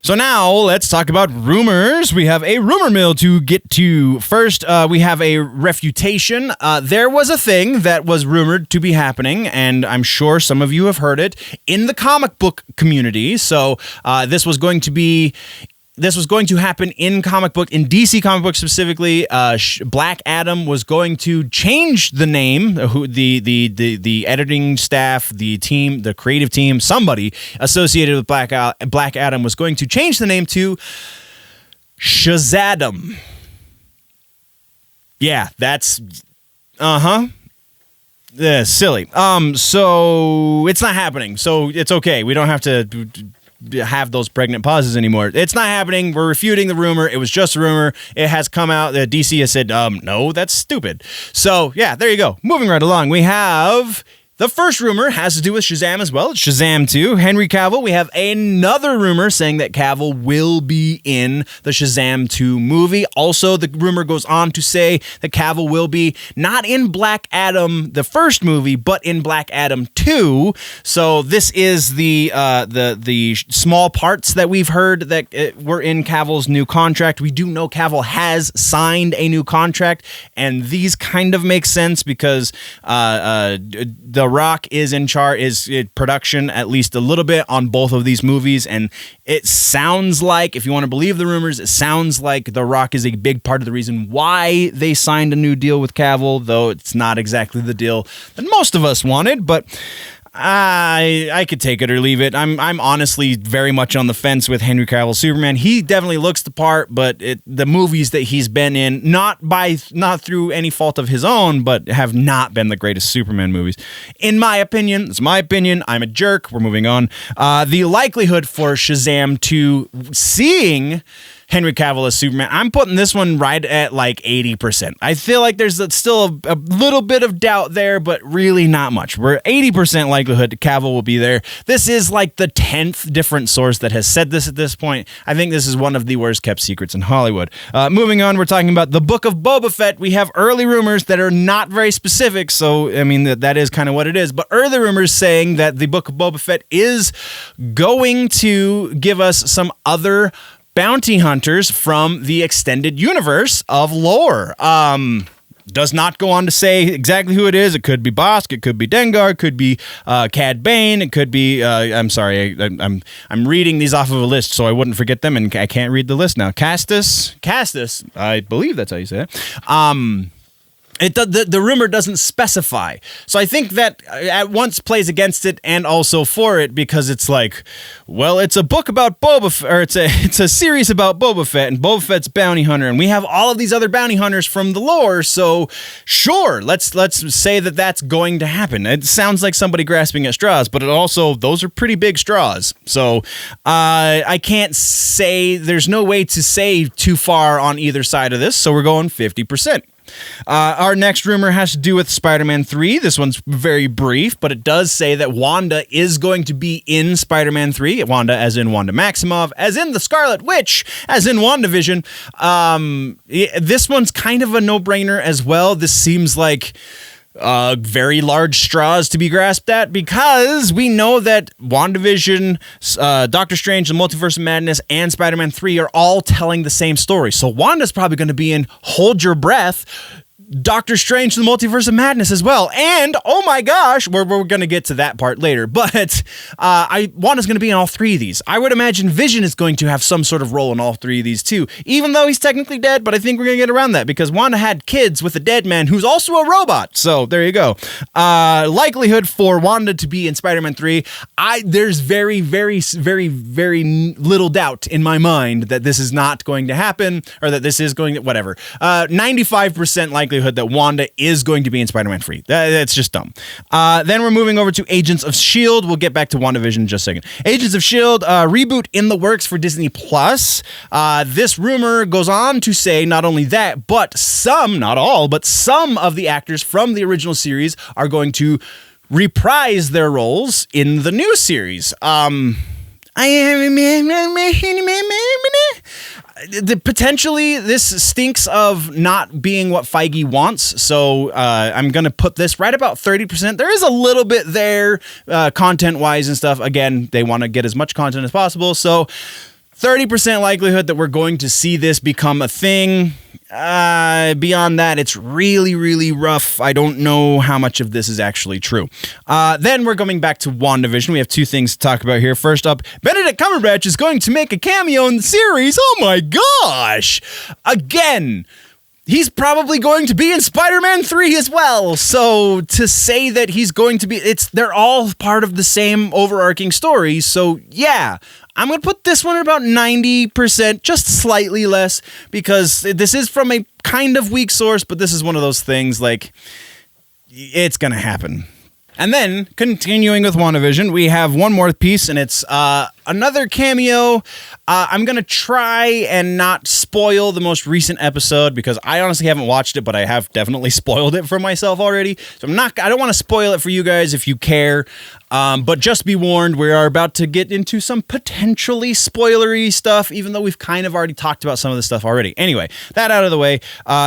So now let's talk about rumors. We have a rumor mill to get to. First, we have a refutation. There was a thing that was rumored to be happening, and I'm sure some of you have heard it in the comic book community. So this was going to happen in DC comic book specifically. Black Adam was going to change the name, the editing staff, the team, the creative team, somebody associated with Black Adam was going to change the name to Shazadam. Yeah, that's silly. So it's not happening. So it's okay. We don't have to have those pregnant pauses anymore. It's not happening. We're refuting the rumor. It was just a rumor. It has come out that DC has said, no, that's stupid. So yeah, there you go. Moving right along. We have the first rumor has to do with Shazam as well. It's Shazam 2. Henry Cavill. We have another rumor saying that Cavill will be in the Shazam 2 movie. Also, the rumor goes on to say that Cavill will be not in Black Adam, the first movie, but in Black Adam 2. So this is the small parts that we've heard that were in Cavill's new contract. We do know Cavill has signed a new contract, and these kind of make sense because The Rock is in charge, is in production at least a little bit on both of these movies, and it sounds like, if you want to believe the rumors, it sounds like The Rock is a big part of the reason why they signed a new deal with Cavill, though it's not exactly the deal that most of us wanted, but I could take it or leave it. I'm honestly very much on the fence with Henry Cavill's Superman. He definitely looks the part, but the movies that he's been in, not through any fault of his own, but have not been the greatest Superman movies. In my opinion, it's my opinion. I'm a jerk. We're moving on. The likelihood for Shazam 2 seeing Henry Cavill as Superman, I'm putting this one right at like 80%. I feel like there's still a little bit of doubt there, but really not much. We're 80% likelihood Cavill will be there. This is like the 10th different source that has said this at this point. I think this is one of the worst kept secrets in Hollywood. Moving on, we're talking about the Book of Boba Fett. We have early rumors that are not very specific, so I mean that is kind of what it is, but early rumors saying that the Book of Boba Fett is going to give us some other bounty hunters from the extended universe of lore. Does not go on to say exactly who it is. It could be Bossk. It could be Dengar. It could be Cad Bane. It could be. I'm sorry. I'm reading these off of a list so I wouldn't forget them, and I can't read the list now. Castas. I believe that's how you say it. The rumor doesn't specify. So I think that at once plays against it and also for it, because it's like, well, it's a book about Boba Fett, or it's a series about Boba Fett and Boba Fett's bounty hunter, and we have all of these other bounty hunters from the lore. So sure, let's say that that's going to happen. It sounds like somebody grasping at straws, but those are pretty big straws. So I can't say, there's no way to say too far on either side of this. So we're going 50%. Our next rumor has to do with Spider-Man 3. This one's very brief, but it does say that Wanda is going to be in Spider-Man 3. Wanda as in Wanda Maximoff, as in the Scarlet Witch, as in WandaVision. This one's kind of a no-brainer as well. This seems like very large straws to be grasped at, because we know that WandaVision, Doctor Strange, The Multiverse of Madness, and Spider-Man 3 are all telling the same story. So Wanda's probably going to be in, hold your breath, Doctor Strange, The Multiverse of Madness as well. And, oh my gosh, we're going to get to that part later. But Wanda's going to be in all three of these. I would imagine Vision is going to have some sort of role in all three of these too, even though he's technically dead. But I think we're going to get around that, because Wanda had kids with a dead man who's also a robot. So there you go. Likelihood for Wanda to be in Spider-Man 3, there's very, very, very, very little doubt in my mind that this is not going to happen, or that this is going to, whatever. 95% likelihood that Wanda is going to be in Spider-Man 3. That's just dumb. Then we're moving over to Agents of S.H.I.E.L.D. We'll get back to WandaVision in just a second. Agents of S.H.I.E.L.D. Reboot in the works for Disney+. This rumor goes on to say not only that, but some, not all, but some of the actors from the original series are going to reprise their roles in the new series. Potentially, this stinks of not being what Feige wants, so I'm going to put this right about 30%. There is a little bit there, content-wise and stuff. Again, they want to get as much content as possible, so 30% likelihood that we're going to see this become a thing. Beyond that, it's really, really rough. I don't know how much of this is actually true. Then we're going back to WandaVision. We have two things to talk about here. First up, Benedict Cumberbatch is going to make a cameo in the series. Oh my gosh! Again, he's probably going to be in Spider-Man 3 as well. So to say that he's going to be, they're all part of the same overarching story. So yeah, I'm going to put this one at about 90%, just slightly less, because this is from a kind of weak source, but this is one of those things like, it's going to happen. And then, continuing with WandaVision, we have one more piece, and it's another cameo. I'm going to try and not spoil the most recent episode, because I honestly haven't watched it, but I have definitely spoiled it for myself already. So I don't want to spoil it for you guys if you care. But just be warned, we are about to get into some potentially spoilery stuff, even though we've kind of already talked about some of this stuff already. Anyway, that out of the way,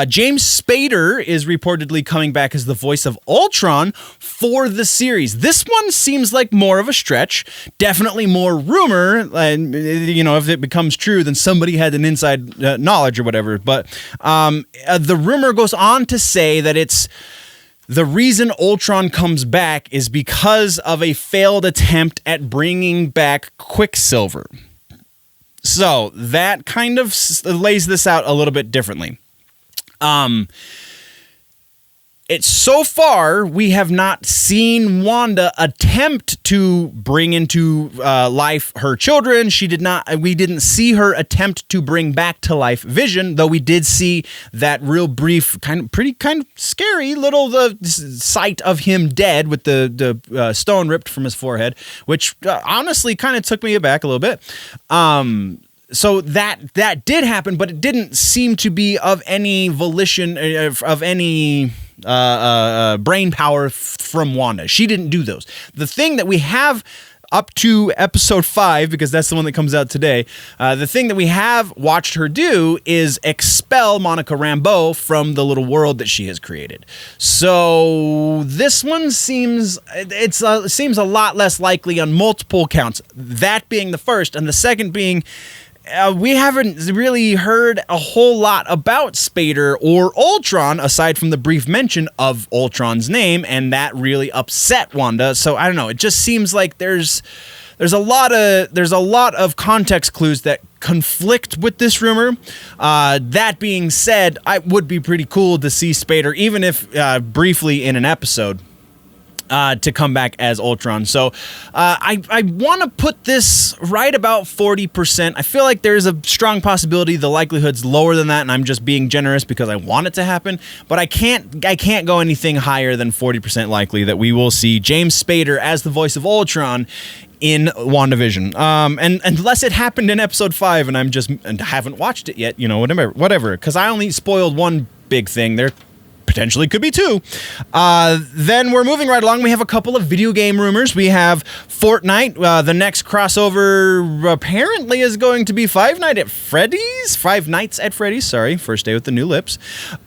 James Spader is reportedly coming back as the voice of Ultron for the series. This one seems like more of a stretch, definitely more rumor, and if it becomes true, then somebody had an inside knowledge or whatever. But the rumor goes on to say that it's the reason Ultron comes back is because of a failed attempt at bringing back Quicksilver. So that kind of lays this out a little bit differently. It's so far, we have not seen Wanda attempt to bring into life her children. We didn't see her attempt to bring back to life Vision, though we did see that real brief, kind of scary little sight of him dead with the stone ripped from his forehead, which honestly kind of took me aback a little bit. So that did happen, but it didn't seem to be of any volition, of any brain power from Wanda. She didn't do those. The thing that we have up to episode 5, because that's the one that comes out today, the thing that we have watched her do is expel Monica Rambeau from the little world that she has created. So this one seems a lot less likely on multiple counts. That being the first, and the second being, we haven't really heard a whole lot about Spader or Ultron aside from the brief mention of Ultron's name, and that really upset Wanda. So I don't know. It just seems like there's a lot of context clues that conflict with this rumor. That being said, it would be pretty cool to see Spader, even if briefly in an episode, to come back as Ultron. So I want to put this right about 40%. I feel like there's a strong possibility the likelihood's lower than that, and I'm just being generous because I want it to happen. But I can't go anything higher than 40% likely that we will see James Spader as the voice of Ultron in WandaVision. And unless it happened in episode 5 and I haven't watched it yet, whatever. Because I only spoiled one big thing. There potentially could be 2. Then we're moving right along. We have a couple of video game rumors. We have Fortnite. The next crossover apparently is going to be Five Nights at Freddy's. Sorry, first day with the new lips.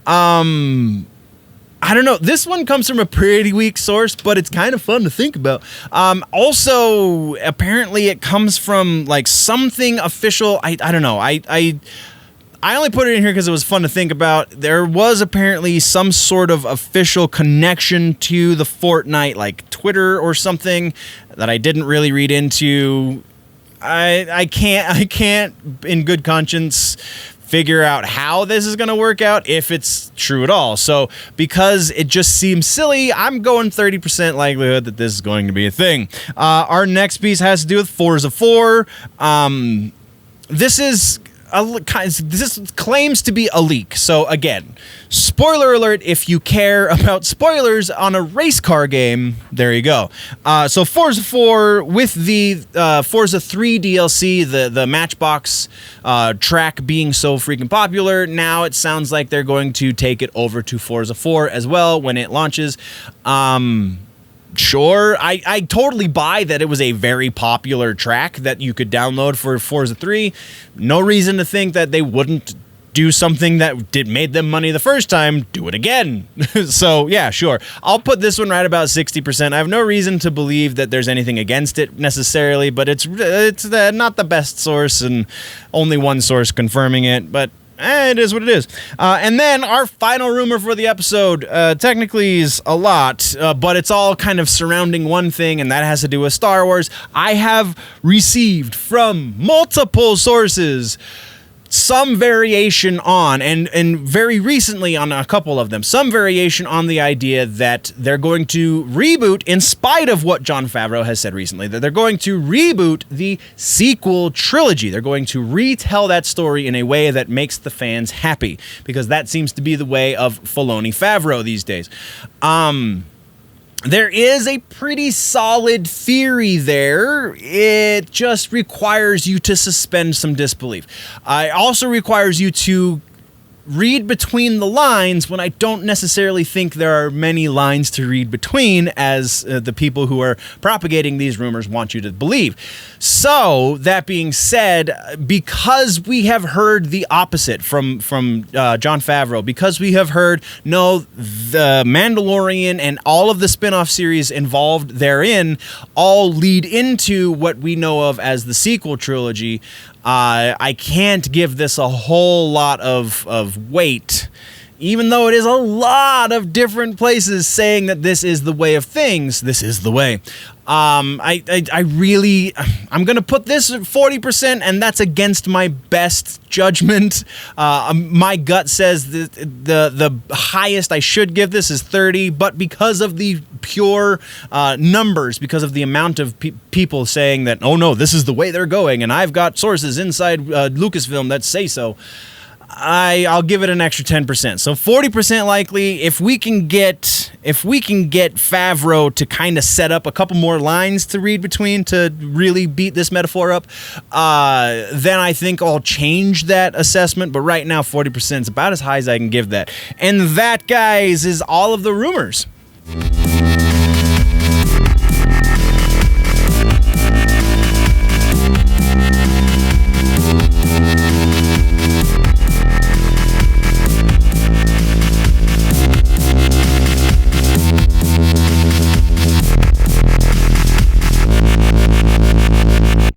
I don't know. This one comes from a pretty weak source, but it's kind of fun to think about. Also, apparently it comes from like something official. I don't know. I only put it in here because it was fun to think about. There was apparently some sort of official connection to the Fortnite, like Twitter or something, that I didn't really read into. I can't in good conscience figure out how this is going to work out, if it's true at all. So because it just seems silly, I'm going 30% likelihood that this is going to be a thing. Our next piece has to do with Forza 4. This claims to be a leak. So again, spoiler alert if you care about spoilers on a race car game. There you go. So Forza 4 with the Forza 3 DLC, the Matchbox track being so freaking popular, now it sounds like they're going to take it over to Forza 4 as well when it launches. Sure, I totally buy that it was a very popular track that you could download for Forza 3. No reason to think that they wouldn't do something that made them money the first time, do it again. So yeah, sure. I'll put this one right about 60%. I have no reason to believe that there's anything against it necessarily, but it's not the best source and only one source confirming it, but it is what it is. And then our final rumor for the episode technically is a lot, but it's all kind of surrounding one thing, and that has to do with Star Wars. I have received from multiple sources some variation on, and very recently on a couple of them, some variation on the idea that they're going to reboot, in spite of what Jon Favreau has said recently, that they're going to reboot the sequel trilogy. They're going to retell that story in a way that makes the fans happy, because that seems to be the way of Filoni Favreau these days. There is a pretty solid theory there. It just requires you to suspend some disbelief. It also requires you to read between the lines when I don't necessarily think there are many lines to read between, as the people who are propagating these rumors want you to believe. So, that being said, because we have heard the opposite from Jon Favreau, because we have heard, no, the Mandalorian and all of the spin-off series involved therein all lead into what we know of as the sequel trilogy, I can't give this a whole lot of weight, even though it is a lot of different places saying that this is the way of things. This is the way. I'm going to put this at 40%, and that's against my best judgment. My gut says that the highest I should give this is 30, but because of the pure numbers, because of the amount of people saying that, oh no, this is the way they're going, and I've got sources inside Lucasfilm that say so, I'll give it an extra 10%. So 40% likely. If we can get Favreau to kind of set up a couple more lines to read between to really beat this metaphor up, then I think I'll change that assessment. But right now, 40% is about as high as I can give that. And that, guys, is all of the rumors